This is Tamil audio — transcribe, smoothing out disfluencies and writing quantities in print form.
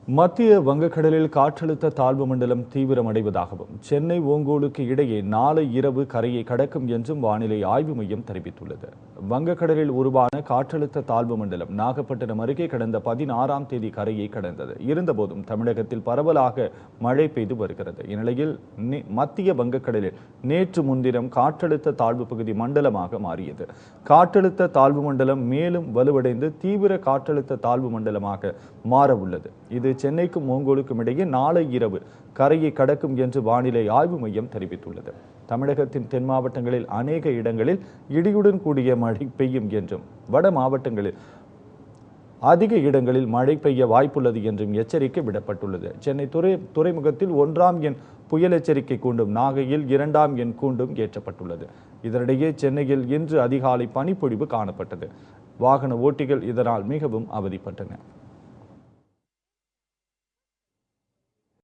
மத்திய வங்கக்கடலில் காற்றழுத்த தாழ்வு மண்டலம் தீவிரமடைவதாகவும் சென்னை ஓங்கோலுக்கு இடையே நாளை இரவு கரையை கடக்கும் என்றும் வானிலை ஆய்வு மையம் தெரிவித்துள்ளது. வங்கக்கடலில் உருவான காற்றழுத்த தாழ்வு மண்டலம் நாகப்பட்டினம் அருகே கடந்த 16ஆம் தேதி கரையை கடந்தது. இருந்தபோதும் தமிழகத்தில் பரவலாக மழை பெய்து வருகிறது. இந்நிலையில் மத்திய வங்கக்கடலில் நேற்று முன்தினம் காற்றழுத்த தாழ்வு பகுதி மண்டலமாக மாறியது. காற்றழுத்த தாழ்வு மண்டலம் மேலும் வலுவடைந்து தீவிர காற்றழுத்த தாழ்வு மண்டலமாக மாற உள்ளது. இது சென்னைக்கும் ஓங்கோலுக்கும் இடையே நாளை இரவு கரையை கடக்கும் என்று வானிலை ஆய்வு மையம் தெரிவித்துள்ளது. தமிழகத்தின் தென் மாவட்டங்களில் அநேக இடங்களில் இடியுடன் கூடிய மழை பெய்யும் என்றும் வட மாவட்டங்களில் அதிக இடங்களில் மழை பெய்ய வாய்ப்புள்ளது என்றும் எச்சரிக்கை விடப்பட்டுள்ளது. சென்னை துறைமுகத்தில் 1ஆம் எண் புயல் எச்சரிக்கை கூண்டும், நாகையில் 2ஆம் எண் கூண்டும் ஏற்றப்பட்டுள்ளது. இதனிடையே சென்னையில் இன்று அதிகாலை பனிப்பொழிவு காணப்பட்டது. வாகன ஓட்டிகள் இதனால் மிகவும் அவதிப்பட்டனர்.